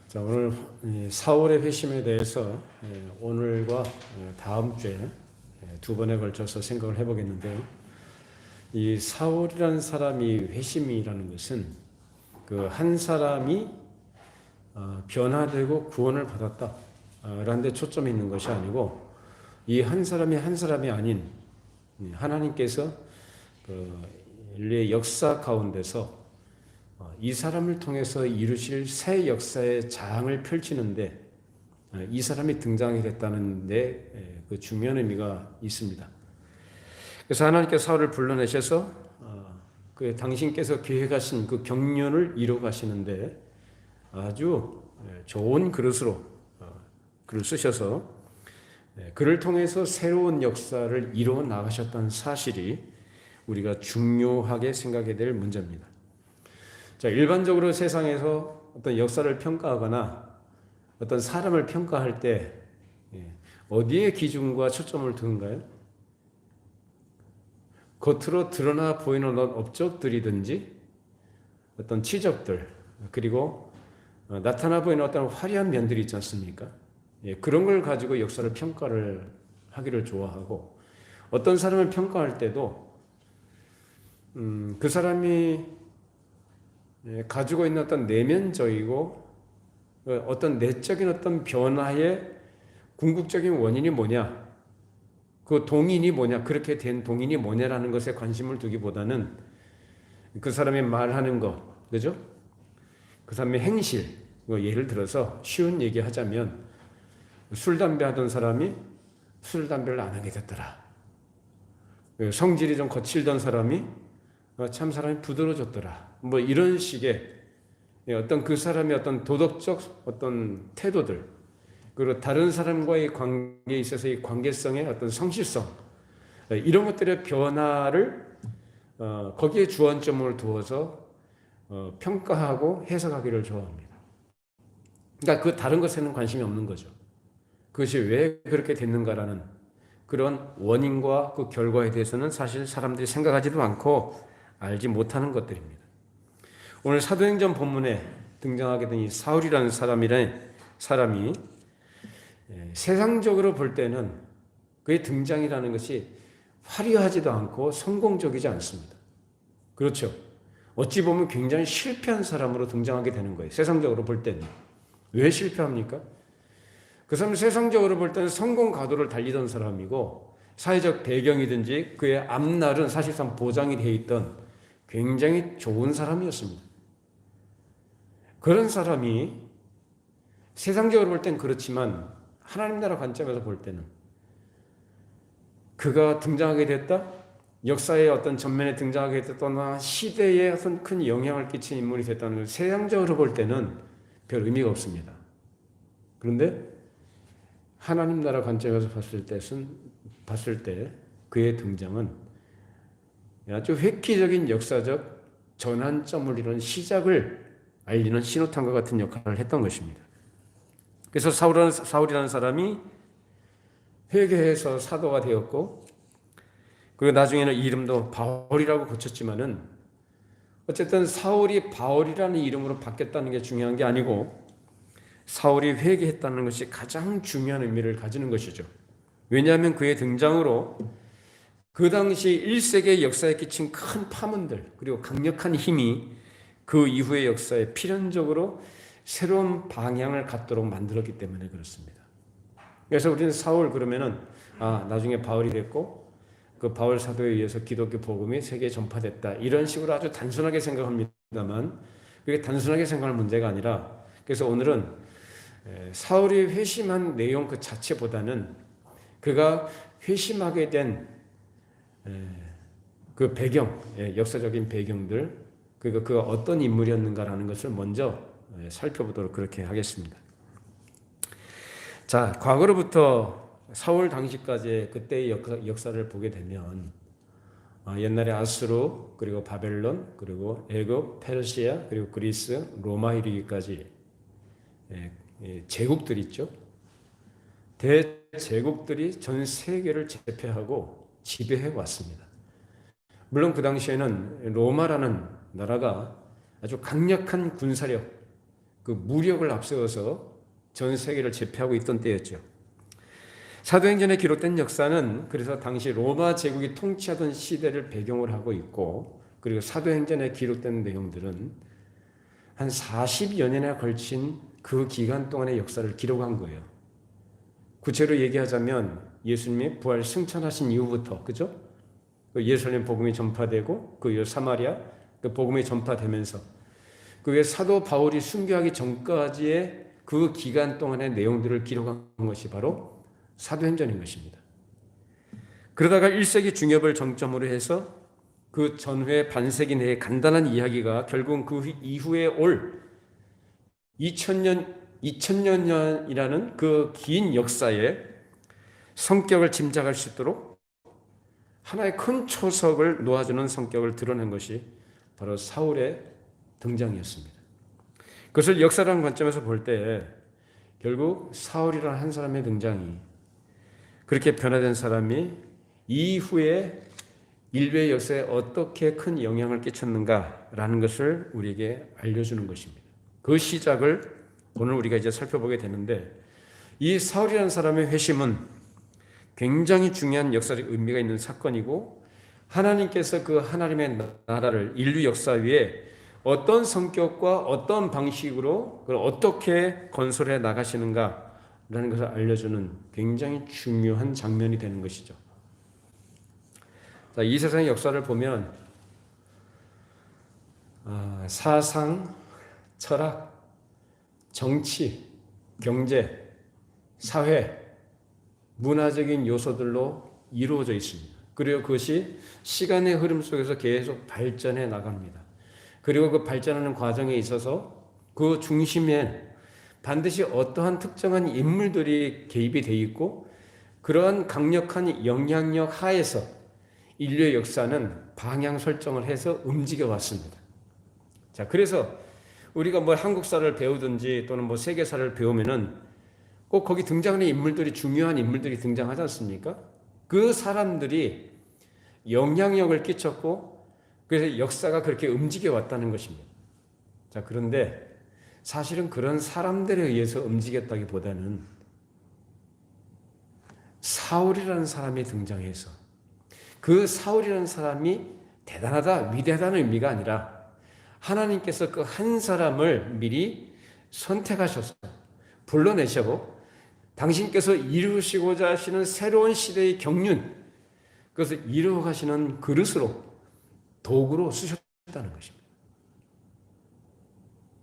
자, 오늘 사울의 회심에 대해서 오늘과 다음 주에 두 번에 걸쳐서 생각을 해보겠는데요. 이 사울이라는 사람이 회심이라는 것은 그 한 사람이 변화되고 구원을 받았다 라는 데 초점이 있는 것이 아니고, 이 한 사람이 아닌 하나님께서 그 인류의 역사 가운데서 이 사람을 통해서 이루실 새 역사의 장을 펼치는데 이 사람이 등장하게 됐다는 데 그 중요한 의미가 있습니다. 그래서 하나님께서 사울을 불러내셔서 그 당신께서 계획하신 그 경륜을 이루어 가시는데 아주 좋은 그릇으로 글을 쓰셔서 그를 통해서 새로운 역사를 이루어 나가셨다는 사실이 우리가 중요하게 생각해야 될 문제입니다. 자, 일반적으로 세상에서 어떤 역사를 평가하거나 어떤 사람을 평가할 때 어디에 기준과 초점을 두는가요? 겉으로 드러나 보이는 어떤 업적들이든지 어떤 치적들, 그리고 나타나 보이는 어떤 화려한 면들이 있지 않습니까? 그런 걸 가지고 역사를 평가를 하기를 좋아하고, 어떤 사람을 평가할 때도 그 사람이 가지고 있는 어떤 내면적이고 어떤 내적인 어떤 변화의 궁극적인 원인이 뭐냐, 그 동인이 뭐냐, 그렇게 된 동인이 뭐냐라는 것에 관심을 두기보다는 그 사람이 말하는 것, 그죠? 그 사람의 행실, 예를 들어서 쉬운 얘기 하자면 술, 담배 하던 사람이 술, 담배를 안 하게 됐더라. 성질이 좀 거칠던 사람이 참 사람이 부드러워졌더라. 뭐 이런 식의 어떤 그 사람의 어떤 도덕적 어떤 태도들, 그리고 다른 사람과의 관계에 있어서의 관계성의 어떤 성실성, 이런 것들의 변화를 거기에 주안점을 두어서 평가하고 해석하기를 좋아합니다. 그러니까 그 다른 것에는 관심이 없는 거죠. 그것이 왜 그렇게 됐는가라는 그런 원인과 그 결과에 대해서는 사실 사람들이 생각하지도 않고 알지 못하는 것들입니다. 오늘 사도행전 본문에 등장하게 된 이 사울이라는 사람이 세상적으로 볼 때는 그의 등장이라는 것이 화려하지도 않고 성공적이지 않습니다. 그렇죠. 어찌 보면 굉장히 실패한 사람으로 등장하게 되는 거예요. 세상적으로 볼 때는. 왜 실패합니까? 그 사람은 세상적으로 볼 때는 성공 가도를 달리던 사람이고, 사회적 배경이든지 그의 앞날은 사실상 보장이 되어 있던 굉장히 좋은 사람이었습니다. 그런 사람이 세상적으로 볼 땐 그렇지만 하나님 나라 관점에서 볼 때는 그가 등장하게 됐다? 역사의 어떤 전면에 등장하게 됐거나 시대에 어떤 큰 영향을 끼친 인물이 됐다는 걸 세상적으로 볼 때는 별 의미가 없습니다. 그런데 하나님 나라 관점에서 봤을 때 그의 등장은 아주 획기적인 역사적 전환점을 이루는 시작을 알리는 신호탄과 같은 역할을 했던 것입니다. 그래서 사울이라는 사람이 회개해서 사도가 되었고, 그리고 나중에는 이름도 바울이라고 고쳤지만은 어쨌든 사울이 바울이라는 이름으로 바뀌었다는 게 중요한 게 아니고, 사울이 회개했다는 것이 가장 중요한 의미를 가지는 것이죠. 왜냐하면 그의 등장으로 그 당시 1세기의 역사에 끼친 큰 파문들, 그리고 강력한 힘이 그 이후의 역사에 필연적으로 새로운 방향을 갖도록 만들었기 때문에 그렇습니다. 그래서 우리는 사울 그러면은 나중에 바울이 됐고 그 바울 사도에 의해서 기독교 복음이 세계에 전파됐다, 이런 식으로 아주 단순하게 생각합니다만 그게 단순하게 생각할 문제가 아니라, 그래서 오늘은 사울이 회심한 내용 그 자체보다는 그가 회심하게 된 그 배경, 역사적인 배경들, 그리고 그가 어떤 인물이었는가라는 것을 먼저 살펴보도록 그렇게 하겠습니다. 자, 과거로부터 사울 당시까지의 그때의 역사를 보게 되면 옛날에 아수르, 그리고 바벨론, 그리고 애굽, 페르시아, 그리고 그리스, 로마 이르기까지 제국들이 있죠. 대제국들이 전 세계를 제패하고 지배해 왔습니다. 물론 그 당시에는 로마라는 나라가 아주 강력한 군사력, 그 무력을 앞세워서 전 세계를 제패하고 있던 때였죠. 사도행전에 기록된 역사는 그래서 당시 로마 제국이 통치하던 시대를 배경으로 하고 있고, 그리고 사도행전에 기록된 내용들은 한 40여 년에 걸친 그 기간 동안의 역사를 기록한 거예요. 구체로 얘기하자면 예수님이 부활 승천하신 이후부터, 그죠? 예루살렘 복음이 전파되고 그 이후 사마리아 그 복음이 전파되면서 그 외 사도 바울이 순교하기 전까지의 그 기간 동안의 내용들을 기록한 것이 바로 사도행전인 것입니다. 그러다가 1세기 중엽을 정점으로 해서 그 전후의 반세기 내의 간단한 이야기가 결국은 그 이후에 올 2000년이라는 그 긴 역사의 성격을 짐작할 수 있도록 하나의 큰 초석을 놓아주는 성격을 드러낸 것이 바로 사울의 등장이었습니다. 그것을 역사라는 관점에서 볼 때 결국 사울이라는 한 사람의 등장이, 그렇게 변화된 사람이 이후에 인류의 역사에 어떻게 큰 영향을 끼쳤는가라는 것을 우리에게 알려주는 것입니다. 그 시작을 오늘 우리가 이제 살펴보게 되는데, 이 사울이라는 사람의 회심은 굉장히 중요한 역사적 의미가 있는 사건이고, 하나님께서 그 하나님의 나라를 인류 역사 위에 어떤 성격과 어떤 방식으로 그걸 어떻게 건설해 나가시는가라는 것을 알려주는 굉장히 중요한 장면이 되는 것이죠. 자, 이 세상의 역사를 보면 사상, 철학, 정치, 경제, 사회, 문화적인 요소들로 이루어져 있습니다. 그리고 그것이 시간의 흐름 속에서 계속 발전해 나갑니다. 그리고 그 발전하는 과정에 있어서 그 중심에 반드시 어떠한 특정한 인물들이 개입이 되어 있고, 그러한 강력한 영향력 하에서 인류의 역사는 방향 설정을 해서 움직여 왔습니다. 자, 그래서 우리가 뭐 한국사를 배우든지 또는 뭐 세계사를 배우면은 꼭 거기 등장하는 인물들이, 중요한 인물들이 등장하지 않습니까? 그 사람들이 영향력을 끼쳤고, 그래서 역사가 그렇게 움직여 왔다는 것입니다. 자, 그런데 사실은 그런 사람들에 의해서 움직였다기보다는 사울이라는 사람이 등장해서, 그 사울이라는 사람이 대단하다, 위대하다는 의미가 아니라 하나님께서 그 한 사람을 미리 선택하셔서 불러내시고 당신께서 이루시고자 하시는 새로운 시대의 경륜, 그것을 이루어 가시는 그릇으로, 도구로 쓰셨다는 것입니다.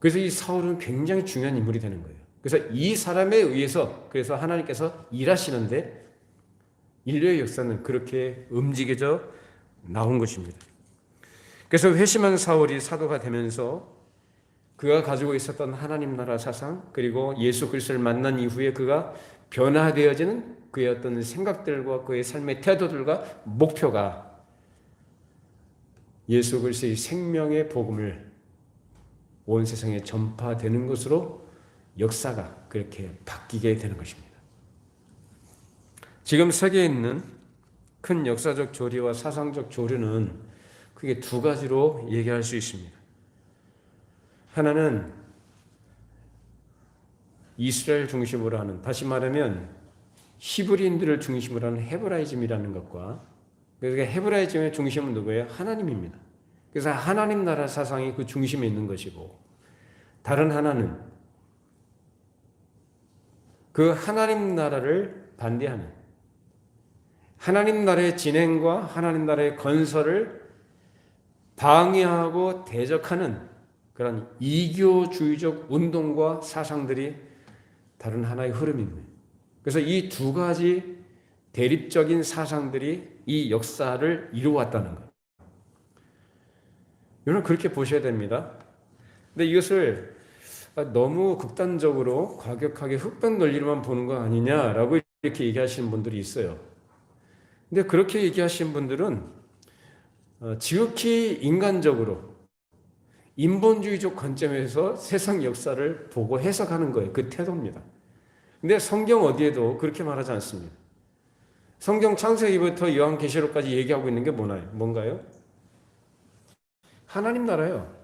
그래서 이 사울은 굉장히 중요한 인물이 되는 거예요. 그래서 이 사람에 의해서, 그래서 하나님께서 일하시는데 인류의 역사는 그렇게 움직여져 나온 것입니다. 그래서 회심한 사울이 사도가 되면서 그가 가지고 있었던 하나님 나라 사상, 그리고 예수 그리스도를 만난 이후에 그가 변화되어지는 그의 어떤 생각들과 그의 삶의 태도들과 목표가 예수 그리스도의 생명의 복음을 온 세상에 전파되는 것으로 역사가 그렇게 바뀌게 되는 것입니다. 지금 세계에 있는 큰 역사적 조류와 사상적 조류는 크게 두 가지로 얘기할 수 있습니다. 하나는 이스라엘 중심으로 하는, 다시 말하면 히브리인들을 중심으로 하는 헤브라이즘이라는 것과, 그래서 헤브라이즘의 중심은 누구예요? 하나님입니다. 그래서 하나님 나라 사상이 그 중심에 있는 것이고, 다른 하나는 그 하나님 나라를 반대하는, 하나님 나라의 진행과 하나님 나라의 건설을 방해하고 대적하는 그런 이교주의적 운동과 사상들이 다른 하나의 흐름입니다. 그래서 이 두 가지 대립적인 사상들이 이 역사를 이루어왔다는 것. 여러분 그렇게 보셔야 됩니다. 근데 이것을 너무 극단적으로 과격하게 흑백 논리로만 보는 거 아니냐라고 이렇게 얘기하시는 분들이 있어요. 근데 그렇게 얘기하시는 분들은 지극히 인간적으로 인본주의적 관점에서 세상 역사를 보고 해석하는 거예요. 그 태도입니다. 근데 성경 어디에도 그렇게 말하지 않습니다. 성경 창세기부터 요한계시록까지 얘기하고 있는 게 뭔가요? 하나님 나라예요.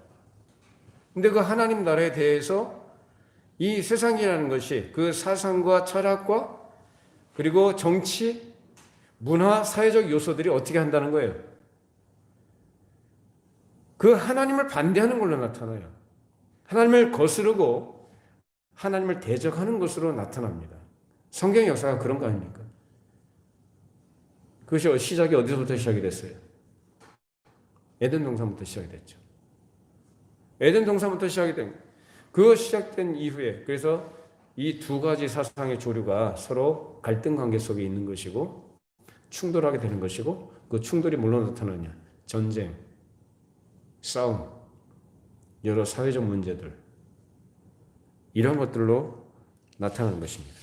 근데 그 하나님 나라에 대해서 이 세상이라는 것이 그 사상과 철학과 그리고 정치, 문화, 사회적 요소들이 어떻게 한다는 거예요? 그 하나님을 반대하는 걸로 나타나요. 하나님을 거스르고 하나님을 대적하는 것으로 나타납니다. 성경 역사가 그런 거 아닙니까? 그것이 시작이 어디서부터 시작이 됐어요? 에덴 동산부터 시작이 됐죠. 에덴 동산부터 시작이 된 그 시작된 이후에 그래서 이 두 가지 사상의 조류가 서로 갈등 관계 속에 있는 것이고 충돌하게 되는 것이고 그 충돌이 뭘로 나타나냐? 전쟁, 싸움, 여러 사회적 문제들 이런 것들로 나타나는 것입니다.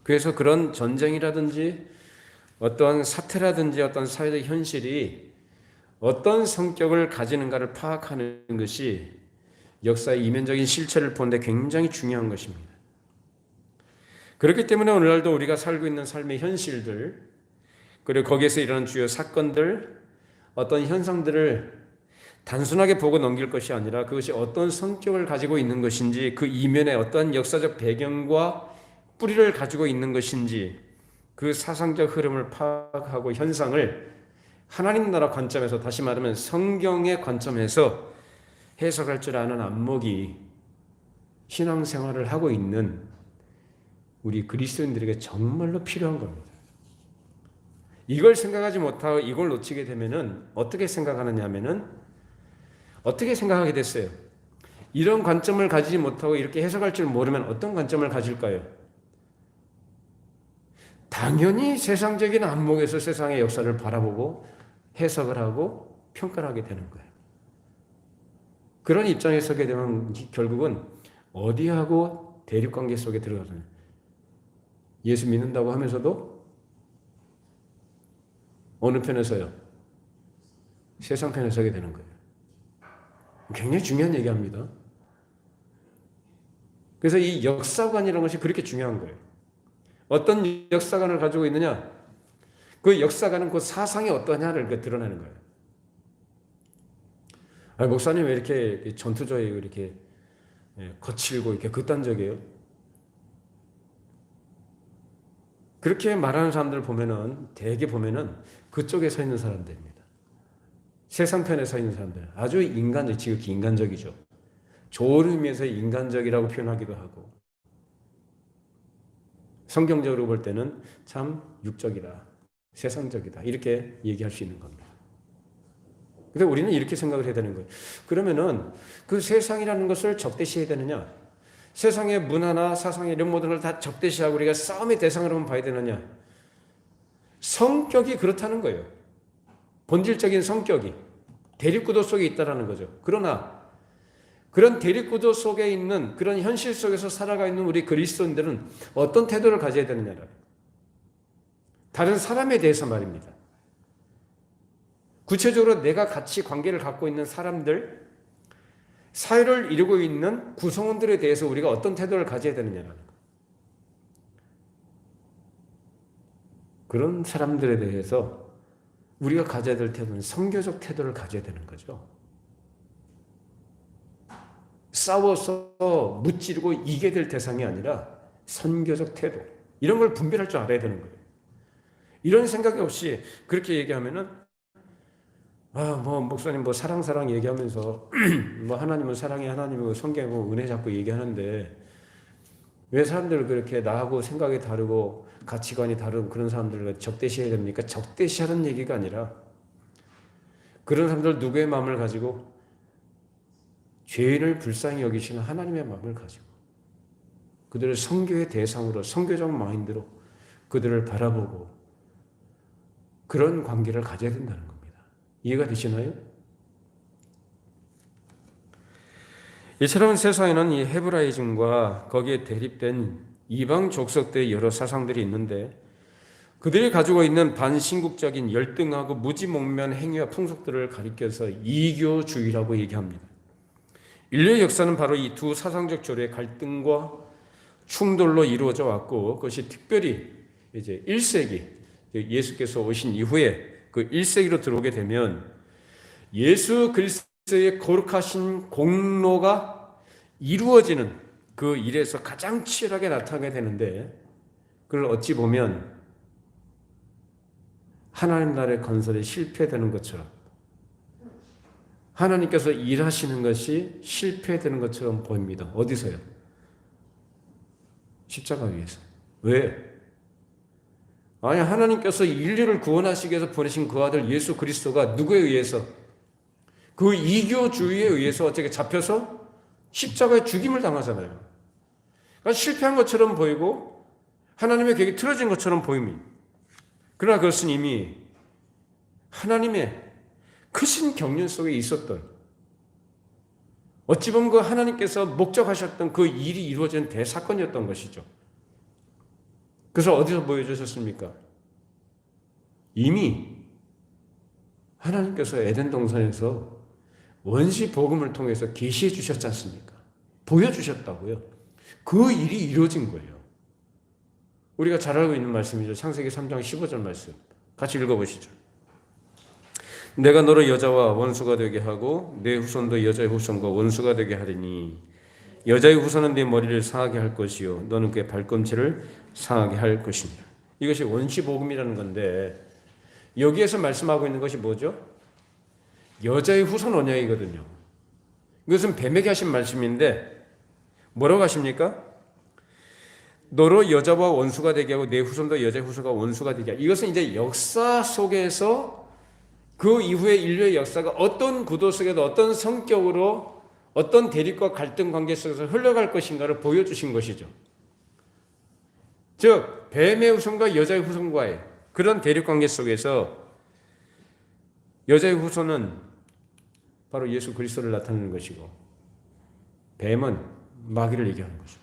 그래서 그런 전쟁이라든지 어떠한 사태라든지 어떤 사회적 현실이 어떤 성격을 가지는가를 파악하는 것이 역사의 이면적인 실체를 보는데 굉장히 중요한 것입니다. 그렇기 때문에 오늘날도 우리가 살고 있는 삶의 현실들 그리고 거기에서 일어나는 주요 사건들 어떤 현상들을 단순하게 보고 넘길 것이 아니라 그것이 어떤 성격을 가지고 있는 것인지 그 이면에 어떤 역사적 배경과 뿌리를 가지고 있는 것인지 그 사상적 흐름을 파악하고 현상을 하나님 나라 관점에서 다시 말하면 성경의 관점에서 해석할 줄 아는 안목이 신앙생활을 하고 있는 우리 그리스도인들에게 정말로 필요한 겁니다. 이걸 생각하지 못하고 이걸 놓치게 되면은 어떻게 생각하느냐 하면은 어떻게 생각하게 됐어요? 이런 관점을 가지지 못하고 이렇게 해석할 줄 모르면 어떤 관점을 가질까요? 당연히 세상적인 안목에서 세상의 역사를 바라보고 해석을 하고 평가를 하게 되는 거예요. 그런 입장에 서게 되면 결국은 어디하고 대립관계 속에 들어가잖아요. 예수 믿는다고 하면서도 어느 편에 서요? 세상 편에 서게 되는 거예요. 굉장히 중요한 얘기합니다. 그래서 이 역사관이라는 것이 그렇게 중요한 거예요. 어떤 역사관을 가지고 있느냐? 그 역사관은 그 사상이 어떠냐를 드러내는 거예요. 목사님 왜 이렇게 전투적이고 이렇게 거칠고 이렇게 극단적이에요? 그렇게 말하는 사람들을 보면은 대개 보면은 그쪽에 서 있는 사람들입니다. 세상 편에 서 있는 사람들 아주 인간적, 지극히 인간적이죠. 좋은 의미에서 인간적이라고 표현하기도 하고 성경적으로 볼 때는 참 육적이다, 세상적이다 이렇게 얘기할 수 있는 겁니다. 근데 우리는 이렇게 생각을 해야 되는 거예요. 그러면은 그 세상이라는 것을 적대시해야 되느냐? 세상의 문화나 사상의 이런 모든 걸 다 적대시하고 우리가 싸움의 대상으로만 봐야 되느냐? 성격이 그렇다는 거예요. 본질적인 성격이 대립구도 속에 있다는 거죠. 그러나 그런 대립구도 속에 있는 그런 현실 속에서 살아가 있는 우리 그리스도인들은 어떤 태도를 가져야 되느냐를 다른 사람에 대해서 말입니다. 구체적으로 내가 같이 관계를 갖고 있는 사람들, 사회를 이루고 있는 구성원들에 대해서 우리가 어떤 태도를 가져야 되느냐는 거. 그런 사람들에 대해서 우리가 가져야 될 태도는 선교적 태도를 가져야 되는 거죠. 싸워서 무찌르고 이게 될 대상이 아니라 선교적 태도. 이런 걸 분별할 줄 알아야 되는 거예요. 이런 생각이 없이 그렇게 얘기하면은 목사님 사랑 얘기하면서 하나님은 사랑이 하나님이고 성경이고 은혜 잡고 얘기하는데 왜 사람들을 그렇게 나하고 생각이 다르고 가치관이 다른 그런 사람들을 적대시해야 됩니까? 적대시하는 얘기가 아니라 그런 사람들 누구의 마음을 가지고 죄인을 불쌍히 여기시는 하나님의 마음을 가지고 그들을 선교의 대상으로 선교적 마인드로 그들을 바라보고 그런 관계를 가져야 된다는 겁니다. 이해가 되시나요? 이 새로운 세상에는 이 헤브라이즘과 거기에 대립된 이방 족속들의 여러 사상들이 있는데 그들이 가지고 있는 반신국적인 열등하고 무지몽매한 행위와 풍속들을 가리켜서 이교주의라고 얘기합니다. 인류의 역사는 바로 이 두 사상적 조류의 갈등과 충돌로 이루어져 왔고 그것이 특별히 이제 1세기 예수께서 오신 이후에 그 1세기로 들어오게 되면 예수 그리스도 그리스도의 거룩하신 공로가 이루어지는 그 일에서 가장 치열하게 나타나게 되는데, 그걸 어찌 보면 하나님 나라의 건설이 실패되는 것처럼, 하나님께서 일하시는 것이 실패되는 것처럼 보입니다. 어디서요? 십자가 위에서. 왜? 아니, 하나님께서 인류를 구원하시기 위해서 보내신 그 아들 예수 그리스도가 누구에 의해서? 그 이교주의에 의해서 어떻게 잡혀서 십자가에 죽임을 당하잖아요. 그러니까 실패한 것처럼 보이고 하나님의 계획이 틀어진 것처럼 보입니다. 그러나 그것은 이미 하나님의 크신 경륜 속에 있었던, 어찌 보면 그 하나님께서 목적하셨던 그 일이 이루어진 대사건이었던 것이죠. 그래서 어디서 보여주셨습니까? 이미 하나님께서 에덴 동산에서 원시 복음을 통해서 계시해 주셨지 않습니까? 보여주셨다고요. 그 일이 이루어진 거예요. 우리가 잘 알고 있는 말씀이죠. 창세기 3장 15절 말씀. 같이 읽어보시죠. 내가 너를 여자와 원수가 되게 하고 내 후손도 여자의 후손과 원수가 되게 하리니 여자의 후손은 네 머리를 상하게 할 것이요 너는 그의 발꿈치를 상하게 할 것이니라. 이것이 원시복음이라는 건데, 여기에서 말씀하고 있는 것이 뭐죠? 여자의 후손 언약이거든요. 이것은 뱀에게 하신 말씀인데 뭐라고 하십니까? 너로 여자와 원수가 되게 하고 내 후손도 여자의 후손과 원수가 되게 하고. 이것은 이제 역사 속에서 그 이후에 인류의 역사가 어떤 구도 속에도 어떤 성격으로 어떤 대립과 갈등 관계 속에서 흘러갈 것인가를 보여주신 것이죠. 즉 뱀의 후손과 여자의 후손과의 그런 대립 관계 속에서 여자의 후손은 바로 예수 그리스도를 나타내는 것이고, 뱀은 마귀를 얘기하는 거죠.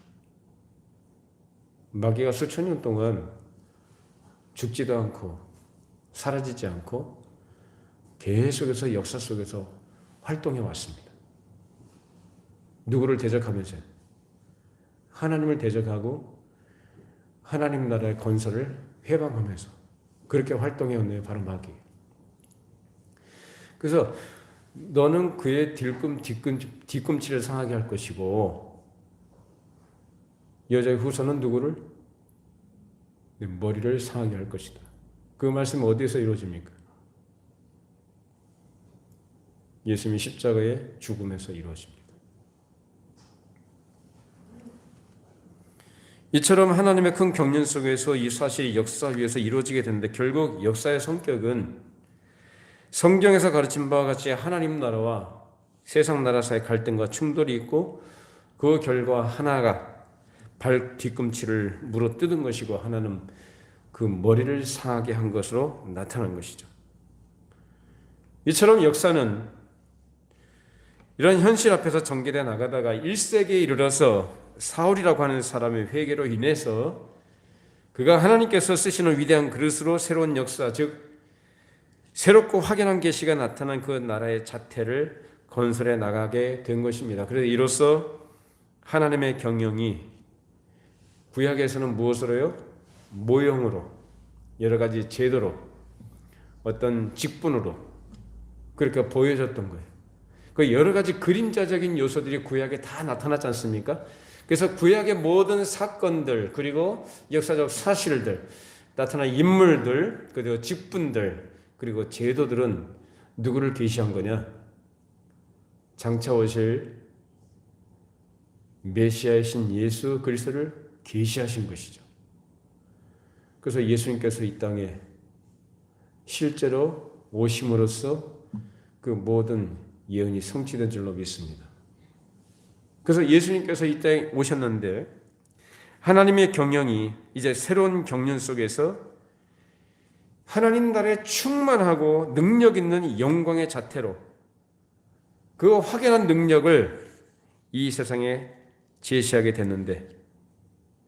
마귀가 수천 년 동안 죽지도 않고 사라지지 않고 계속해서 역사 속에서 활동해 왔습니다. 누구를 대적하면서요? 하나님을 대적하고 하나님 나라의 건설을 회방하면서 그렇게 활동해 왔네요. 바로 마귀. 그래서 너는 그의 뒤꿈치를 상하게 할 것이고 여자의 후손은 누구를? 머리를 상하게 할 것이다. 그 말씀은 어디에서 이루어집니까? 예수님이 십자가의 죽음에서 이루어집니다. 이처럼 하나님의 큰 경륜 속에서 이 사실이 역사 위에서 이루어지게 되는데, 결국 역사의 성격은 성경에서 가르친 바와 같이 하나님 나라와 세상 나라 사이의 갈등과 충돌이 있고, 그 결과 하나가 발 뒤꿈치를 물어뜯은 것이고 하나는 그 머리를 상하게 한 것으로 나타난 것이죠. 이처럼 역사는 이런 현실 앞에서 전개되어 나가다가 1세기에 이르러서 사울이라고 하는 사람의 회개로 인해서 그가 하나님께서 쓰시는 위대한 그릇으로 새로운 역사, 즉 새롭고 확연한 계시가 나타난 그 나라의 자태를 건설해 나가게 된 것입니다. 그래서 이로써 하나님의 경영이 구약에서는 무엇으로요? 모형으로, 여러 가지 제도로, 어떤 직분으로 그렇게 보여졌던 거예요. 그 여러 가지 그림자적인 요소들이 구약에 다 나타났지 않습니까? 그래서 구약의 모든 사건들, 그리고 역사적 사실들, 나타난 인물들, 그리고 직분들, 그리고 제도들은 누구를 계시한 거냐? 장차 오실 메시아이신 예수 그리스도를 계시하신 것이죠. 그래서 예수님께서 이 땅에 실제로 오심으로써 그 모든 예언이 성취된 줄로 믿습니다. 그래서 예수님께서 이 땅에 오셨는데 하나님의 경영이 이제 새로운 경륜 속에서 하나님 나라의 충만하고 능력 있는 영광의 자태로 그 확연한 능력을 이 세상에 제시하게 됐는데,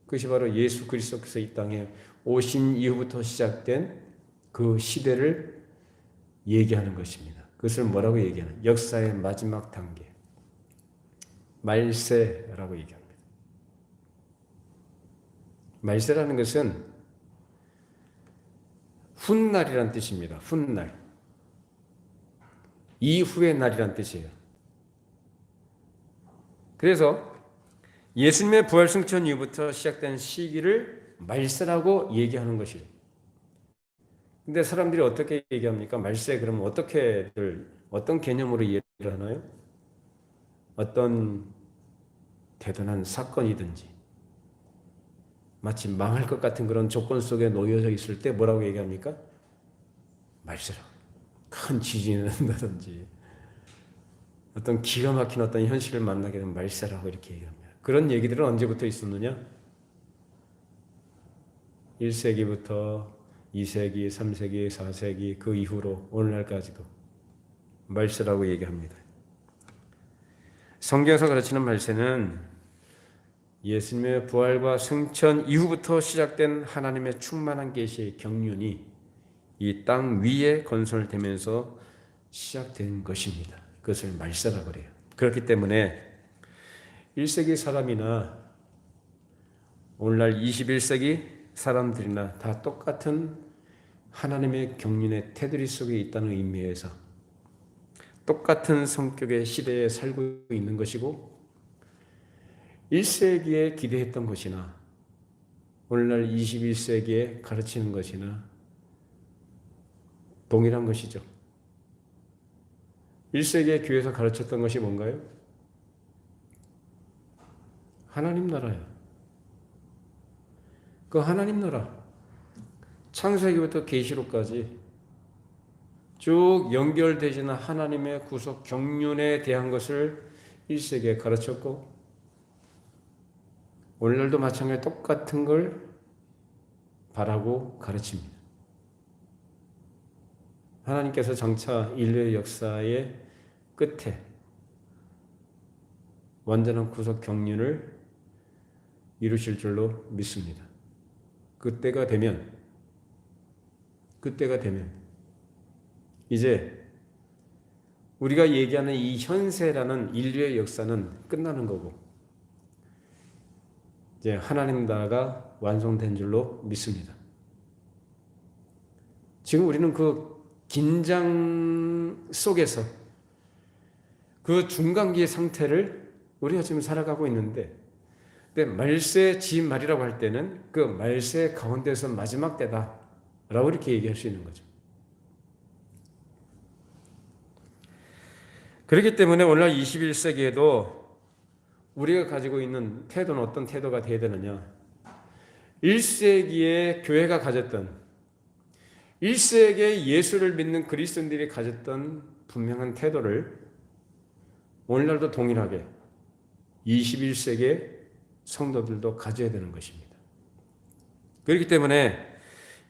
그것이 바로 예수 그리스도께서 이 땅에 오신 이후부터 시작된 그 시대를 얘기하는 것입니다. 그것을 뭐라고 얘기하는? 역사의 마지막 단계, 말세라고 얘기합니다. 말세라는 것은 훗날이란 뜻입니다. 훗날, 이후의 날이란 뜻이에요. 그래서 예수님의 부활 승천 이후부터 시작된 시기를 말세라고 얘기하는 것이에요. 근데 사람들이 어떻게 얘기합니까? 말세 그러면 어떤 개념으로 이해를 하나요? 어떤 대단한 사건이든지 마치 망할 것 같은 그런 조건 속에 놓여져 있을 때 뭐라고 얘기합니까? 말세라고. 큰 지진이 난다든지 어떤 기가 막힌 어떤 현실을 만나게 되면 말세라고 이렇게 얘기합니다. 그런 얘기들은 언제부터 있었느냐? 1세기부터 2세기, 3세기, 4세기 그 이후로 오늘날까지도 말세라고 얘기합니다. 성경에서 가르치는 말세는 예수님의 부활과 승천 이후부터 시작된 하나님의 충만한 계시의 경륜이 이 땅 위에 건설되면서 시작된 것입니다. 그것을 말세라고 그래요. 그렇기 때문에 1세기 사람이나 오늘날 21세기 사람들이나 다 똑같은 하나님의 경륜의 테두리 속에 있다는 의미에서 똑같은 성격의 시대에 살고 있는 것이고 1세기에 기대했던 것이나 오늘날 21세기에 가르치는 것이나 동일한 것이죠. 1세기의 교회에서 가르쳤던 것이 뭔가요? 하나님 나라예요. 그 하나님 나라 창세기부터 계시록까지 쭉 연결되지는 하나님의 구속 경륜에 대한 것을 1세기에 가르쳤고 오늘날도 마찬가지로 똑같은 걸 바라고 가르칩니다. 하나님께서 장차 인류의 역사의 끝에 완전한 구속 경륜을 이루실 줄로 믿습니다. 그때가 되면 이제 우리가 얘기하는 이 현세라는 인류의 역사는 끝나는 거고 이제 하나님 나라가 완성된 줄로 믿습니다. 지금 우리는 그 긴장 속에서 그 중간기의 상태를 우리가 지금 살아가고 있는데 근데 말세 지말이라고 할 때는 그 말세 가운데서 마지막 때다라고 이렇게 얘기할 수 있는 거죠. 그렇기 때문에 오늘날 21세기에도 우리가 가지고 있는 태도는 어떤 태도가 되어야 되느냐? 1세기에 교회가 가졌던 1세기에 예수를 믿는 그리스도인들이 가졌던 분명한 태도를 오늘날도 동일하게 21세기의 성도들도 가져야 되는 것입니다. 그렇기 때문에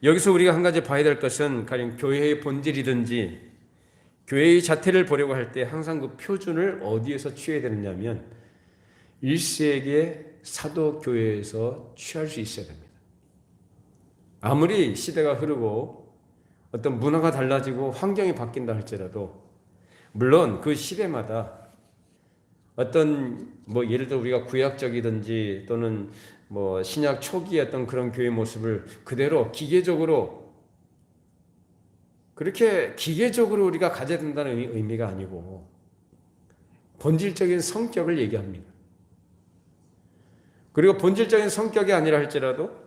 여기서 우리가 한 가지 봐야 될 것은 가령 교회의 본질이든지 교회의 자태를 보려고 할 때 항상 그 표준을 어디에서 취해야 되느냐면 1세기의 사도교회에서 취할 수 있어야 됩니다. 아무리 시대가 흐르고 어떤 문화가 달라지고 환경이 바뀐다 할지라도 물론 그 시대마다 어떤 예를 들어 우리가 구약적이든지 또는 신약 초기의 어떤 그런 교회 모습을 그대로 그렇게 기계적으로 우리가 가져야 된다는 의미가 아니고 본질적인 성격을 얘기합니다. 그리고 본질적인 성격이 아니라 할지라도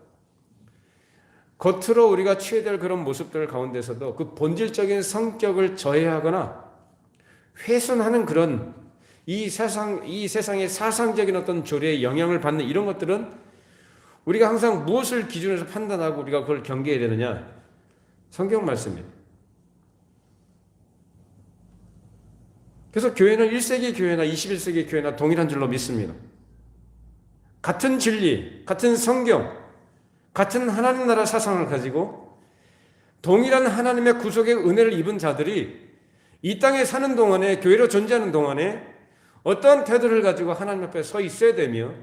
겉으로 우리가 취해야 될 그런 모습들 가운데서도 그 본질적인 성격을 저해하거나 훼손하는 그런 이 세상의 사상적인 어떤 조례에 영향을 받는 이런 것들은 우리가 항상 무엇을 기준으로 판단하고 우리가 그걸 경계해야 되느냐? 성경 말씀입니다. 그래서 교회는 1세기 교회나 21세기 교회나 동일한 줄로 믿습니다. 같은 진리, 같은 성경, 같은 하나님 나라 사상을 가지고 동일한 하나님의 구속의 은혜를 입은 자들이 이 땅에 사는 동안에 교회로 존재하는 동안에 어떠한 태도를 가지고 하나님 앞에 서 있어야 되며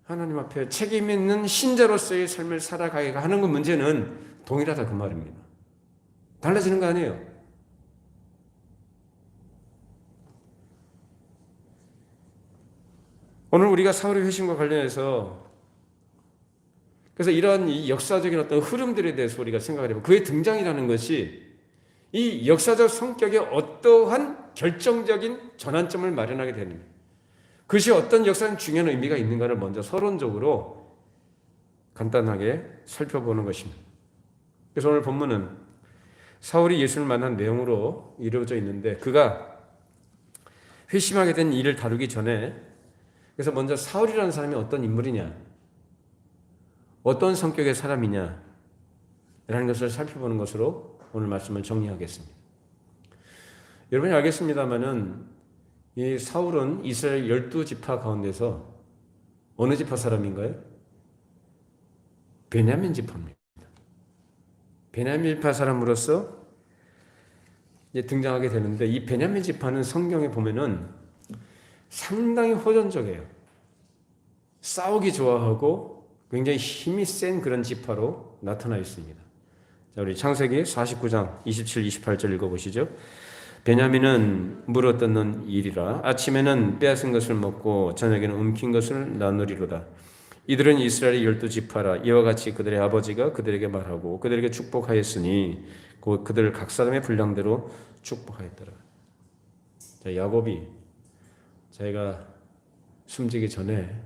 하나님 앞에 책임 있는 신자로서의 삶을 살아가게 하는 그 문제는 동일하다 그 말입니다. 달라지는 거 아니에요. 오늘 우리가 사울의 회심과 관련해서 그래서 이러한 이 역사적인 어떤 흐름들에 대해서 우리가 생각을 해보면 그의 등장이라는 것이 이 역사적 성격의 어떠한 결정적인 전환점을 마련하게 됩니다. 그것이 어떤 역사는 중요한 의미가 있는가를 먼저 서론적으로 간단하게 살펴보는 것입니다. 그래서 오늘 본문은 사울이 예수를 만난 내용으로 이루어져 있는데 그가 회심하게 된 일을 다루기 전에 그래서 먼저 사울이라는 사람이 어떤 인물이냐, 어떤 성격의 사람이냐 라는 것을 살펴보는 것으로 오늘 말씀을 정리하겠습니다. 여러분이 알겠습니다마는 이 사울은 이스라엘 12지파 가운데서 어느 지파 사람인가요? 베냐민 지파입니다. 베냐민 지파 사람으로서 이제 등장하게 되는데 이 베냐민 지파는 성경에 보면은 상당히 호전적이에요. 싸우기 좋아하고 굉장히 힘이 센 그런 지파로 나타나 있습니다. 자, 우리 창세기 49장 27, 28절 읽어보시죠. 베냐민은 물어 뜯는 일이라 아침에는 빼앗은 것을 먹고 저녁에는 움킨 것을 나누리로다. 이들은 이스라엘의 12지파라. 이와 같이 그들의 아버지가 그들에게 말하고 그들에게 축복하였으니 곧 그들을 각 사람의 분량대로 축복하였더라. 자, 야곱이 자기가 숨지기 전에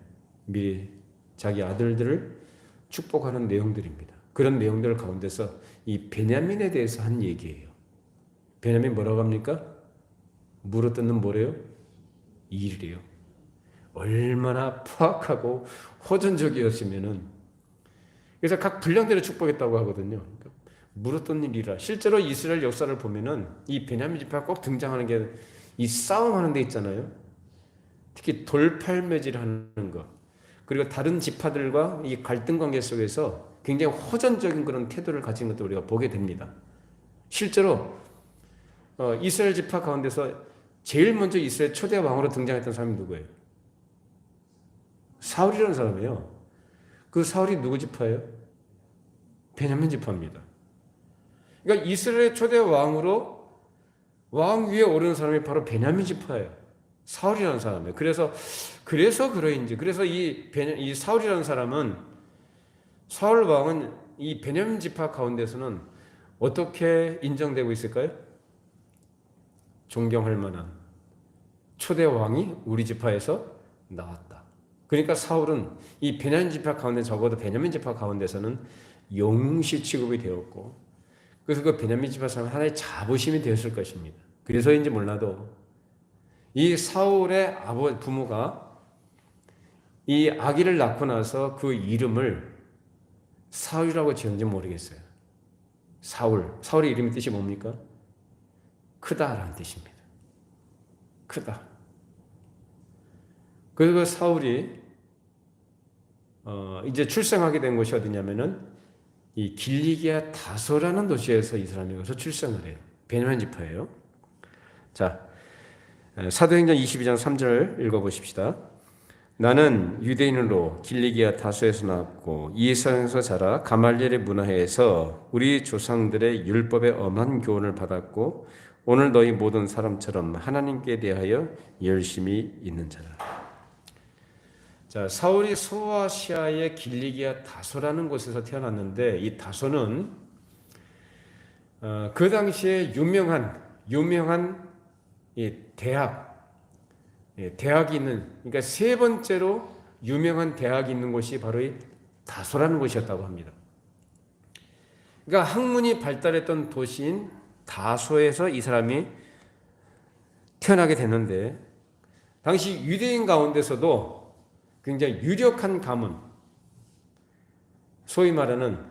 미리 자기 아들들을 축복하는 내용들입니다. 그런 내용들 가운데서 이 베냐민에 대해서 한 얘기예요. 베냐민 뭐라고 합니까? 물어뜯는 뭐래요? 일이래요. 얼마나 포악하고 호전적이었으면은 그래서 각 분량대로 축복했다고 하거든요. 그러니까 물어뜯는 일이라. 실제로 이스라엘 역사를 보면은 이 베냐민 지파가 꼭 등장하는 게 이 싸움하는 데 있잖아요. 특히 돌팔매질하는 거. 그리고 다른 지파들과 이 갈등 관계 속에서 굉장히 호전적인 그런 태도를 가진 것도 우리가 보게 됩니다. 실제로 이스라엘 지파 가운데서 제일 먼저 이스라엘 초대 왕으로 등장했던 사람이 누구예요? 사울이라는 사람이에요. 그 사울이 누구 지파예요? 베냐민 지파입니다. 그러니까 이스라엘 초대 왕으로 왕 위에 오르는 사람이 바로 베냐민 지파예요. 사울이라는 사람이에요. 그래서 그러인지 그래서 이 사울이라는 사람은 사울 왕은 이 베냐민 지파 가운데서는 어떻게 인정되고 있을까요? 존경할 만한 초대 왕이 우리 지파에서 나왔다. 그러니까 사울은 이 베냐민 지파 가운데 적어도 베냐민 지파 가운데서는 영웅시 취급이 되었고 그래서 그 베냐민 지파 사람은 하나의 자부심이 되었을 것입니다. 그래서인지 몰라도 이 사울의 부모가 이 아기를 낳고 나서 그 이름을 사울이라고 지었는지 모르겠어요. 사울의 이름의 뜻이 뭡니까? 크다라는 뜻입니다. 크다. 그래서 그 사울이 이제 출생하게 된 곳이 어디냐면은 이 길리기아 다소라는 도시에서 이 사람이 가서 출생을 해요. 베냐민 지파예요. 자, 사도행전 22장 3절 읽어보십시다. 나는 유대인으로 길리기아 다소에서 나왔고 이 세상에서 자라 가말리엘의 문화에서 우리 조상들의 율법의 엄한 교훈을 받았고 오늘 너희 모든 사람처럼 하나님께 대하여 열심히 있는 자라. 자, 사울이 소아시아의 길리기아 다소라는 곳에서 태어났는데 이 다소는 그 당시에 유명한 이 대학이 있는, 그러니까 세 번째로 유명한 대학이 있는 곳이 바로 이 다소라는 곳이었다고 합니다. 그러니까 학문이 발달했던 도시인 다소에서 이 사람이 태어나게 됐는데 당시 유대인 가운데서도 굉장히 유력한 가문, 소위 말하는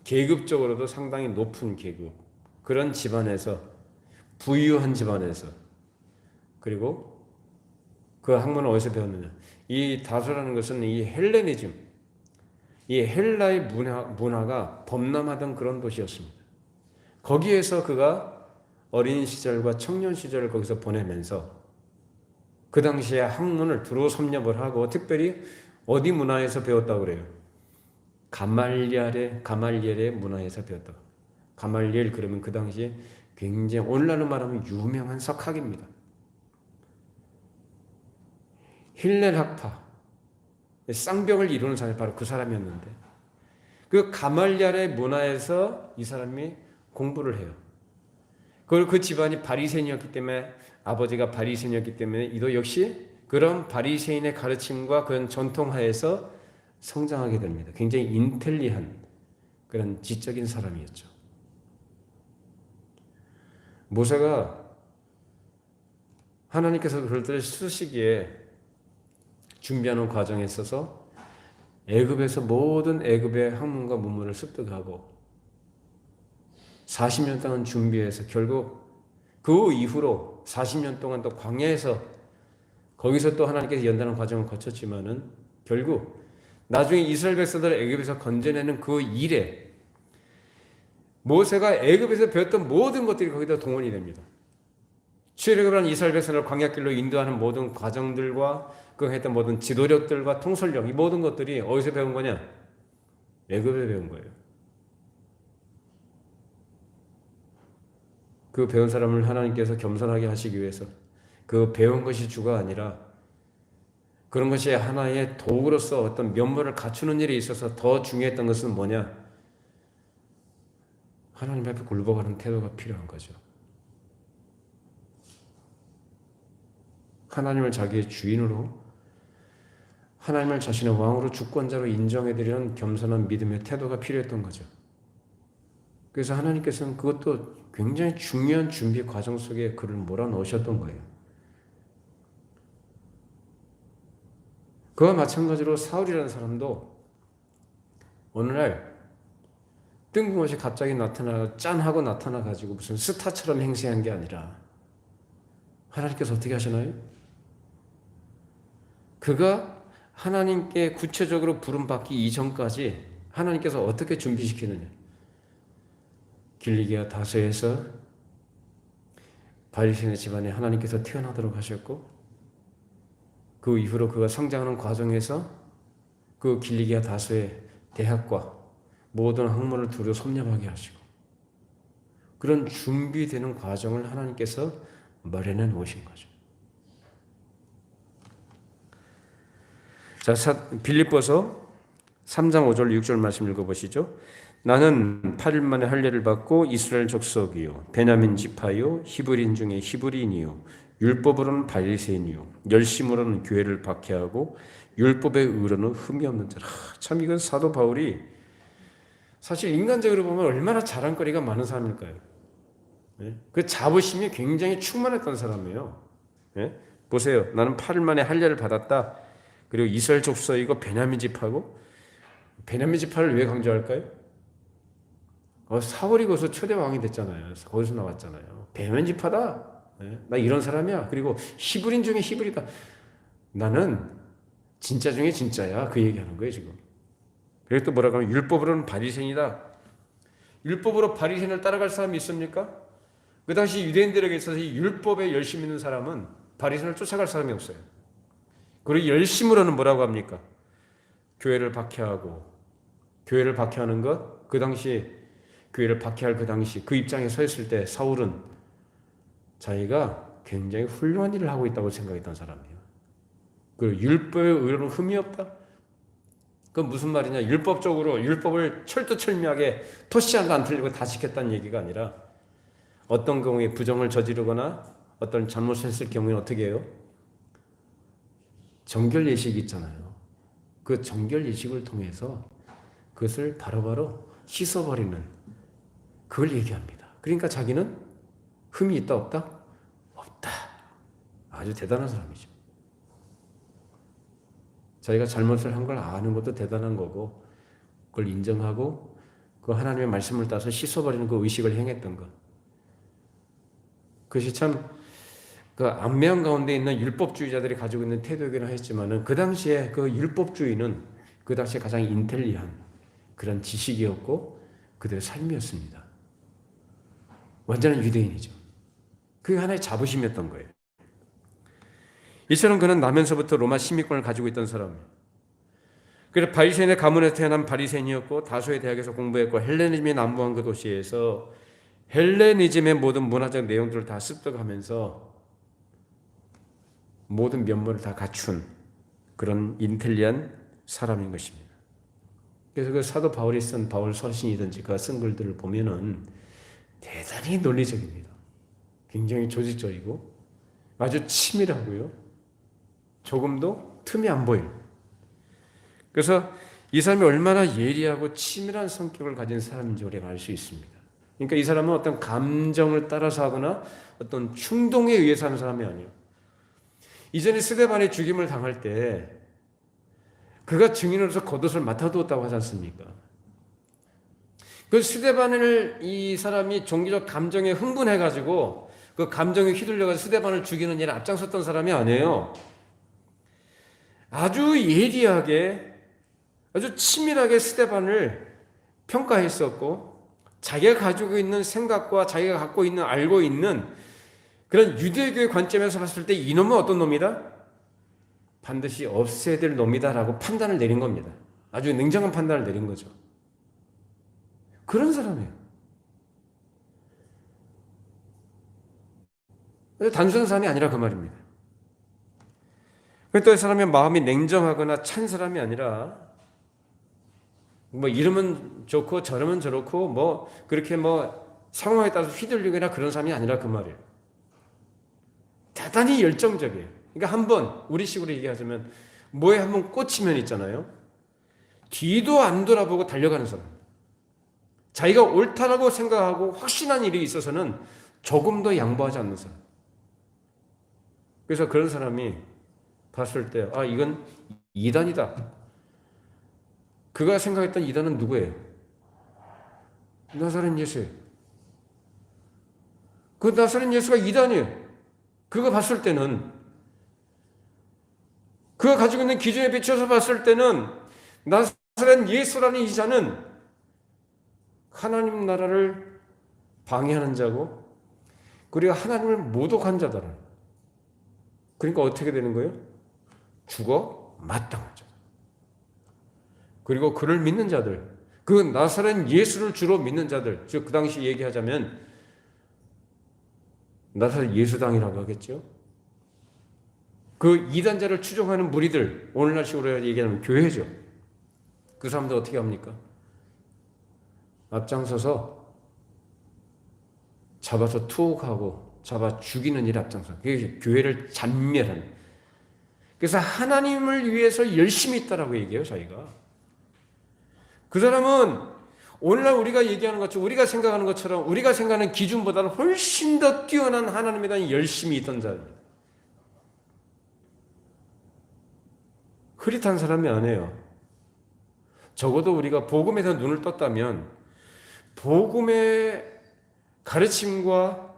계급적으로도 상당히 높은 계급, 그런 집안에서, 부유한 집안에서, 그리고 그 학문을 어디서 배웠느냐? 이 다소라는 것은 이 헬레니즘, 이 헬라의 문화가 범람하던 그런 도시였습니다. 거기에서 그가 어린 시절과 청년 시절을 거기서 보내면서 그 당시에 학문을 두루 섭렵을 하고 특별히 어디 문화에서 배웠다고 그래요? 가말리엘의 문화에서 배웠다고. 가말리엘 그러면 그 당시에 굉장히 오늘날로 말하면 유명한 석학입니다. 힐렐 학파, 쌍벽을 이루는 사람이 바로 그 사람이었는데 그 가말리엘의 문화에서 이 사람이 공부를 해요. 그리고 그 집안이 바리새인이었기 때문에 아버지가 바리새인이었기 때문에 이도 역시 그런 바리새인의 가르침과 그런 전통하에서 성장하게 됩니다. 굉장히 인텔리한 그런 지적인 사람이었죠. 모세가 하나님께서 그럴 때 쓰시기에 준비하는 과정에 있어서 애굽에서 모든 애굽의 학문과 문물을 습득하고 40년 동안 준비해서 결국 그 이후로 40년 동안 또 광야에서 거기서 또 하나님께서 연단하는 과정을 거쳤지만은 결국 나중에 이스라엘 백성들을 애굽에서 건져내는 그 일에 모세가 애굽에서 배웠던 모든 것들이 거기다 동원이 됩니다. 출애굽을 한 이스라엘 백성을 광야길로 인도하는 모든 과정들과 그 했던 모든 지도력들과 통솔력 이 모든 것들이 어디서 배운 거냐? 애굽에서 배운 거예요. 그 배운 사람을 하나님께서 겸손하게 하시기 위해서 그 배운 것이 주가 아니라 그런 것이 하나의 도구로서 어떤 면모를 갖추는 일에 있어서 더 중요했던 것은 뭐냐? 하나님 앞에 굴복하는 태도가 필요한 거죠. 하나님을 자기의 주인으로 하나님을 자신의 왕으로 주권자로 인정해드리는 겸손한 믿음의 태도가 필요했던 거죠. 그래서 하나님께서는 그것도 굉장히 중요한 준비 과정 속에 그를 몰아넣으셨던 거예요. 그와 마찬가지로 사울이라는 사람도 어느 날 뜬금없이 갑자기 짠 하고 나타나가지고 무슨 스타처럼 행세한 게 아니라 하나님께서 어떻게 하시나요? 그가 하나님께 구체적으로 부름받기 이전까지 하나님께서 어떻게 준비시키느냐? 길리기아 다소에서 바리새인의 집안에 하나님께서 태어나도록 하셨고 그 이후로 그가 성장하는 과정에서 그 길리기아 다소의 대학과 모든 학문을 두루 섭렵하게 하시고 그런 준비되는 과정을 하나님께서 마련해 놓으신 거죠. 자, 빌립보서 3장 5절 6절 말씀 읽어보시죠. 나는 8일 만에 할례를 받고 이스라엘 족속이요 베냐민 지파요 히브리인 중에 히브리인이요 율법으로는 바리새인이요 열심으로는 교회를 박해하고 율법의 의로는 흠이 없는 자라. 참 이건 사도 바울이 사실 인간적으로 보면 얼마나 자랑거리가 많은 사람일까요? 그 자부심이 굉장히 충만했던 사람이에요. 보세요. 나는 8일 만에 할례를 받았다. 그리고 이스라엘 족속이고 베냐민 지파고 베냐민 지파를 왜 강조할까요? 사울이 거기서 초대 왕이 됐잖아요. 거기서 나왔잖아요. 베냐민 지파다. 나 이런 사람이야. 그리고 히브리인 중에 히브리다. 나는 진짜 중에 진짜야. 그 얘기하는 거예요 지금. 그리고 또 뭐라고 하면 율법으로는 바리새인이다. 율법으로 바리새인을 따라갈 사람이 있습니까? 그 당시 유대인들에게 있어서 이 율법에 열심 있는 사람은 바리새인을 쫓아갈 사람이 없어요. 그리고 열심으로는 뭐라고 합니까? 교회를 박해하고 교회를 박해하는 것 그 당시 교회를 박해할 그 당시 그 입장에 서 있을 때 사울은 자기가 굉장히 훌륭한 일을 하고 있다고 생각했던 사람이에요. 그리고 율법의 의로는 흠이 없다. 그건 무슨 말이냐? 율법적으로 율법을 철두철미하게 토시 하나도 안 틀리고 다 지켰다는 얘기가 아니라 어떤 경우에 부정을 저지르거나 어떤 잘못을 했을 경우에는 어떻게 해요? 정결 예식이 있잖아요. 그 정결 예식을 통해서 그것을 바로바로 씻어버리는 그걸 얘기합니다. 그러니까 자기는 흠이 있다 없다? 없다. 아주 대단한 사람이죠. 자기가 잘못을 한 걸 아는 것도 대단한 거고 그걸 인정하고 그 하나님의 말씀을 따서 씻어버리는 그 의식을 행했던 것. 그것이 참 그 안매한 가운데 있는 율법주의자들이 가지고 있는 태도이긴 했지만은 그 당시에 그 율법주의는 그 당시에 가장 인텔리한 그런 지식이었고 그들의 삶이었습니다. 완전한 유대인이죠. 그게 하나의 자부심이었던 거예요. 이처럼 그는 나면서부터 로마 시민권을 가지고 있던 사람이에요. 그래서 바리새인의 가문에서 태어난 바리새인이었고 다소의 대학에서 공부했고 헬레니즘이 난무한 그 도시에서 헬레니즘의 모든 문화적 내용들을 다 습득하면서 모든 면모를 다 갖춘 그런 인텔리한 사람인 것입니다. 그래서 그 사도 바울이 쓴 바울 서신이든지 그가 쓴 글들을 보면은 대단히 논리적입니다. 굉장히 조직적이고 아주 치밀하고요. 조금도 틈이 안 보여요. 그래서 이 사람이 얼마나 예리하고 치밀한 성격을 가진 사람인지 우리가 알 수 있습니다. 그러니까 이 사람은 어떤 감정을 따라서 하거나 어떤 충동에 의해서 하는 사람이 아니에요. 이전에 스데반이 죽임을 당할 때 그가 증인으로서 겉옷을 맡아두었다고 하지 않습니까? 그 스데반을 이 사람이 종교적 감정에 흥분해가지고 그 감정에 휘둘려가지고 스데반을 죽이는 일에 앞장섰던 사람이 아니에요. 아주 예리하게 아주 치밀하게 스데반을 평가했었고 자기가 가지고 있는 생각과 자기가 갖고 있는 알고 있는 그런 유대교의 관점에서 봤을 때 이놈은 어떤 놈이다? 반드시 없애야 될 놈이다라고 판단을 내린 겁니다. 아주 냉정한 판단을 내린 거죠. 그런 사람이에요. 단순한 사람이 아니라 그 말입니다. 또 이 사람의 마음이 냉정하거나 찬 사람이 아니라 뭐 이러면 좋고 저러면 저렇고 뭐 그렇게 뭐 상황에 따라서 휘둘리거나 그런 사람이 아니라 그 말이에요. 대단히 열정적이에요. 그러니까 한번 우리식으로 얘기하자면 뭐에 한번 꽂히면 있잖아요. 뒤도 안 돌아보고 달려가는 사람. 자기가 옳다라고 생각하고 확신한 일이 있어서는 조금 더 양보하지 않는 사람. 그래서 그런 사람이 봤을 때 아 이건 이단이다. 그가 생각했던 이단은 누구예요? 나사렛 예수예요. 그 나사렛 예수가 이단이에요. 그거 봤을 때는 그가 가지고 있는 기준에 비춰서 봤을 때는 나사렛 예수라는 이 자는 하나님 나라를 방해하는 자고 그리고 하나님을 모독한 자다. 그러니까 어떻게 되는 거예요? 죽어 마땅한 자다. 그리고 그를 믿는 자들, 그 나사렛 예수를 주로 믿는 자들, 즉 그 당시 얘기하자면 나사렛 예수당이라고 하겠죠. 그 이단자를 추종하는 무리들, 오늘날식으로 얘기하면 교회죠. 그 사람들 어떻게 합니까? 앞장서서 잡아서 투옥하고 잡아 죽이는 일에 앞장서. 그게 교회를 잔멸하는. 그래서 하나님을 위해서 열심히 있다라고 얘기해요, 자기가. 그 사람은 오늘날 우리가 얘기하는 것처럼 우리가 생각하는 것처럼 우리가 생각하는 기준보다는 훨씬 더 뛰어난 하나님에 대한 열심이 있던 자입니다. 흐릿한 사람이 아니에요. 적어도 우리가 복음에서 눈을 떴다면 복음의 가르침과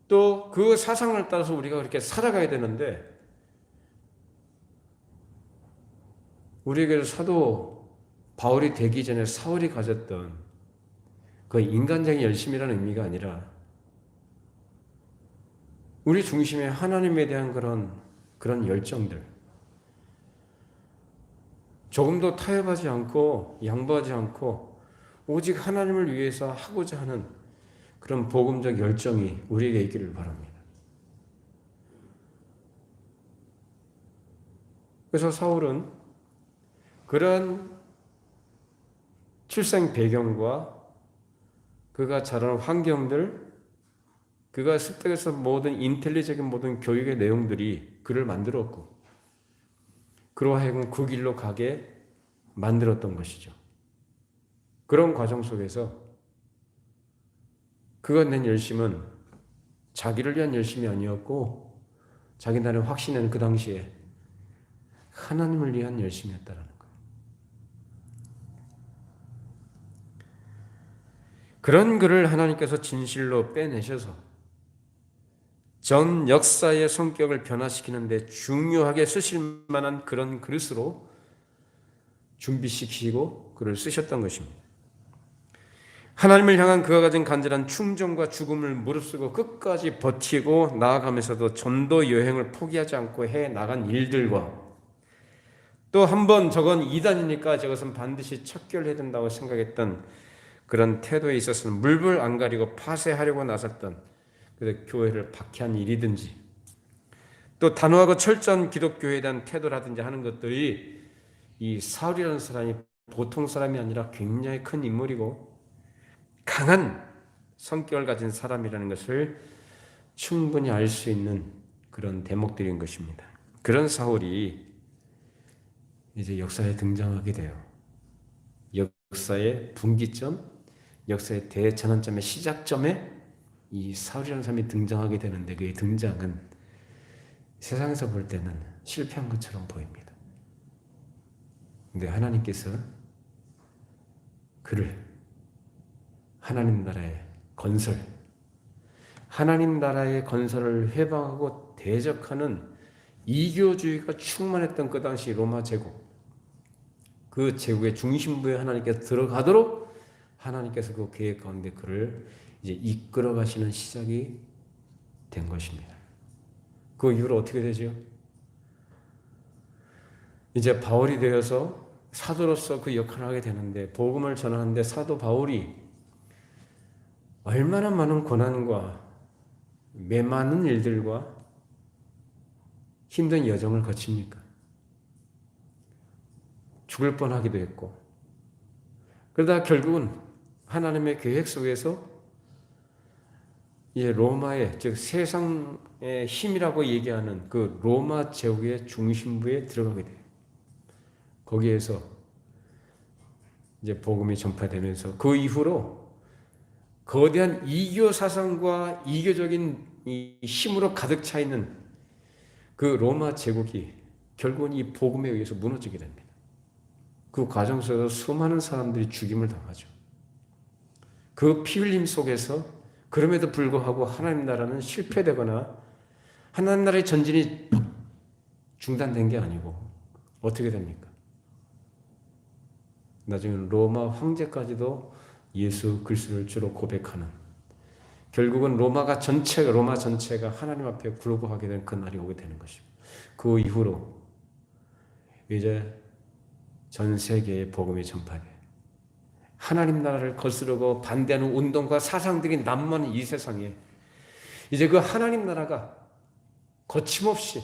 또 그 사상을 따라서 우리가 그렇게 살아가야 되는데 우리에게 사도 바울이 되기 전에 사울이 가졌던 그 인간적인 열심이라는 의미가 아니라 우리 중심에 하나님에 대한 그런 열정들, 조금도 타협하지 않고 양보하지 않고 오직 하나님을 위해서 하고자 하는 그런 복음적 열정이 우리에게 있기를 바랍니다. 그래서 사울은 그런 출생 배경과 그가 자라는 환경들, 그가 습득해서 모든 인텔리적인 모든 교육의 내용들이 그를 만들었고 그로 하여금 그 길로 가게 만들었던 것이죠. 그런 과정 속에서 그가 낸 열심은 자기를 위한 열심이 아니었고 자기 나름의 확신은 그 당시에 하나님을 위한 열심이었다라는 거예요. 그런 그를 하나님께서 진실로 빼내셔서 전 역사의 성격을 변화시키는 데 중요하게 쓰실 만한 그런 그릇으로 준비시키고 그를 쓰셨던 것입니다. 하나님을 향한 그가 가진 간절한 충정과 죽음을 무릅쓰고 끝까지 버티고 나아가면서도 전도 여행을 포기하지 않고 해 나간 일들과 또 한 번 저건 이단이니까 저것은 반드시 척결해야 된다고 생각했던 그런 태도에 있어서는 물불 안 가리고 파쇄하려고 나섰던 그 교회를 박해한 일이든지 또 단호하고 철저한 기독교에 대한 태도라든지 하는 것들이 이 사울이라는 사람이 보통 사람이 아니라 굉장히 큰 인물이고 강한 성격을 가진 사람이라는 것을 충분히 알 수 있는 그런 대목들인 것입니다. 그런 사울이 이제 역사에 등장하게 돼요. 역사의 분기점, 역사의 대전환점의 시작점에 이 사울이라는 사람이 등장하게 되는데 그의 등장은 세상에서 볼 때는 실패한 것처럼 보입니다. 근데 하나님께서 그를 하나님 나라의 건설, 하나님 나라의 건설을 회방하고 대적하는 이교주의가 충만했던 그 당시 로마 제국, 그 제국의 중심부에 하나님께서 들어가도록 하나님께서 그 계획 가운데 그를 이제 이끌어 가시는 시작이 된 것입니다. 그 이후로 어떻게 되죠? 이제 바울이 되어서 사도로서 그 역할을 하게 되는데 복음을 전하는데 사도 바울이 얼마나 많은 고난과 많은 일들과 힘든 여정을 거칩니까? 죽을 뻔하기도 했고 그러다 결국은 하나님의 계획 속에서 이제 로마의 즉 세상의 힘이라고 얘기하는 그 로마 제국의 중심부에 들어가게 돼요. 거기에서 이제 복음이 전파되면서 그 이후로 거대한 이교 사상과 이교적인 이 힘으로 가득 차 있는 그 로마 제국이 결국은 이 복음에 의해서 무너지게 됩니다. 그 과정 속에서 수많은 사람들이 죽임을 당하죠. 그 피 흘림 속에서 그럼에도 불구하고 하나님 나라는 실패되거나 하나님 나라의 전진이 중단된 게 아니고 어떻게 됩니까? 나중에 로마 황제까지도 예수 그리스도를 주로 고백하는 결국은 로마 전체가 하나님 앞에 굴복하게 된 그날이 오게 되는 것입니다. 그 이후로 이제 전 세계에 복음이 전파돼 하나님 나라를 거스르고 반대하는 운동과 사상들이 난무하는 이 세상에 이제 그 하나님 나라가 거침없이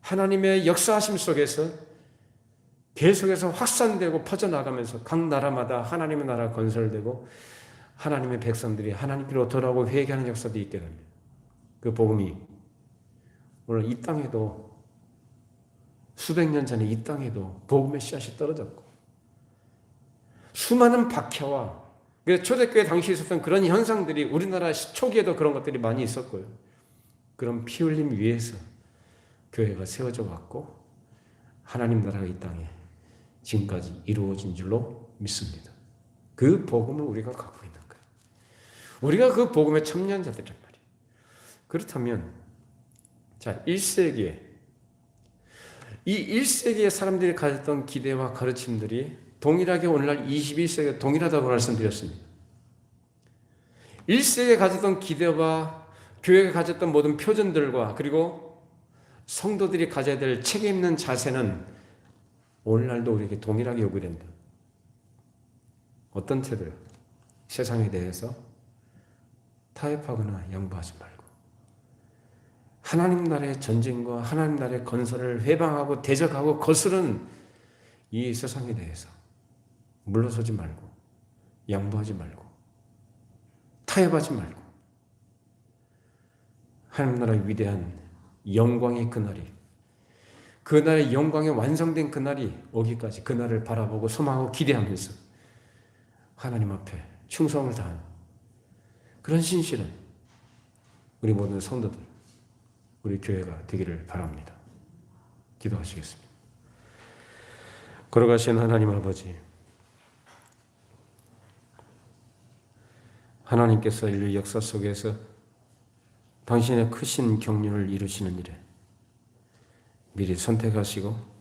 하나님의 역사하심 속에서 계속해서 확산되고 퍼져나가면서 각 나라마다 하나님의 나라 건설되고 하나님의 백성들이 하나님께로 돌아오고 회개하는 역사도 있게 됩니다. 그 복음이 오늘 이 땅에도 수백 년 전에 이 땅에도 복음의 씨앗이 떨어졌고 수많은 박해와 초대교회 당시에 있었던 그런 현상들이 우리나라 초기에도 그런 것들이 많이 있었고요. 그런 피 흘림 위에서 교회가 세워져 왔고 하나님 나라가 이 땅에 지금까지 이루어진 줄로 믿습니다. 그 복음을 우리가 갖고 있는 거예요. 우리가 그 복음의 참여자들이란 말이에요. 그렇다면 자 1세기에 이 1세기의 사람들이 가졌던 기대와 가르침들이 동일하게 오늘날 21세기에 동일하다고 말씀드렸습니다. 1세기에 가졌던 기대와 교회가 가졌던 모든 표준들과 그리고 성도들이 가져야 될 책임 있는 자세는 오늘날도 우리에게 동일하게 요구된다. 어떤 태도요? 세상에 대해서 타협하거나 양보하지 말고 하나님 나라의 전쟁과 하나님 나라의 건설을 회방하고 대적하고 거스르는 이 세상에 대해서 물러서지 말고 양보하지 말고 타협하지 말고 하나님 나라의 위대한 영광의 그날의 영광이 완성된 그날이 오기까지 그날을 바라보고 소망하고 기대하면서 하나님 앞에 충성을 다하는 그런 신실한 우리 모든 성도들, 우리 교회가 되기를 바랍니다. 기도하시겠습니다. 걸어가신 하나님 아버지, 하나님께서 인류 역사 속에서 당신의 크신 경륜을 이루시는 일에 미리 선택하시고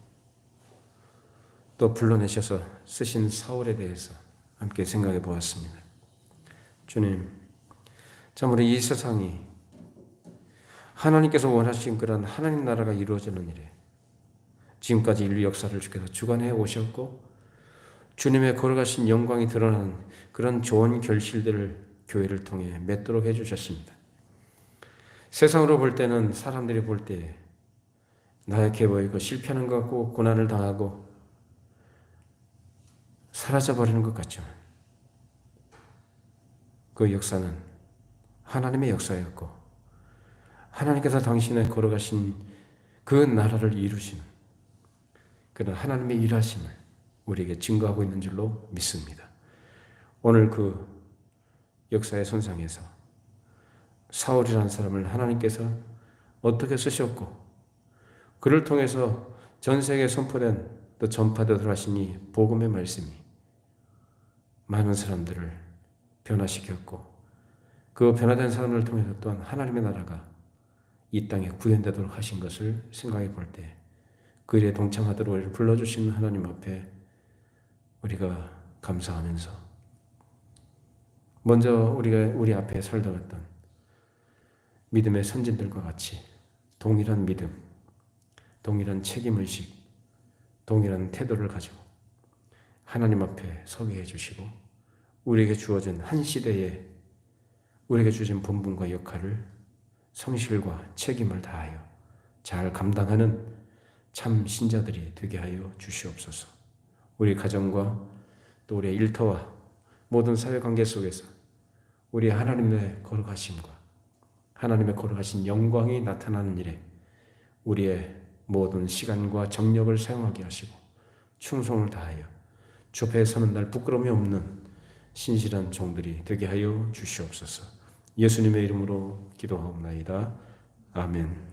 또 불러내셔서 쓰신 사울에 대해서 함께 생각해 보았습니다. 주님, 참으로 이 세상이 하나님께서 원하신 그런 하나님 나라가 이루어지는 일에 지금까지 인류 역사를 주께서 주관해 오셨고 주님의 걸어가신 영광이 드러나는 그런 좋은 결실들을 교회를 통해 맺도록 해주셨습니다. 세상으로 볼 때는 사람들이 볼 때 나약해 보이고 실패하는 것 같고 고난을 당하고 사라져버리는 것 같지만 그 역사는 하나님의 역사였고 하나님께서 당신의 걸어가신 그 나라를 이루시는 그런 하나님의 일하심을 우리에게 증거하고 있는 줄로 믿습니다. 오늘 그 역사의 선상에서 사울이라는 사람을 하나님께서 어떻게 쓰셨고 그를 통해서 전 세계에 선포된 또 전파되도록 하신 이 복음의 말씀이 많은 사람들을 변화시켰고 그 변화된 사람을 통해서 또한 하나님의 나라가 이 땅에 구현되도록 하신 것을 생각해 볼 때 그 일에 동참하도록 우리를 불러주신 하나님 앞에 우리가 감사하면서 먼저 우리가 우리 앞에 살다갔던 믿음의 선진들과 같이 동일한 믿음, 동일한 책임의식, 동일한 태도를 가지고 하나님 앞에 서게 해주시고 우리에게 주어진 한 시대에 우리에게 주신 본분과 역할을 성실과 책임을 다하여 잘 감당하는 참 신자들이 되게 하여 주시옵소서. 우리 가정과 또 우리의 일터와 모든 사회관계 속에서 우리 하나님의 거룩하심과 하나님의 거룩하신 영광이 나타나는 일에 우리의 모든 시간과 정력을 사용하게 하시고 충성을 다하여 주 앞에 서는 날 부끄러움이 없는 신실한 종들이 되게 하여 주시옵소서. 예수님의 이름으로 기도하옵나이다. 아멘.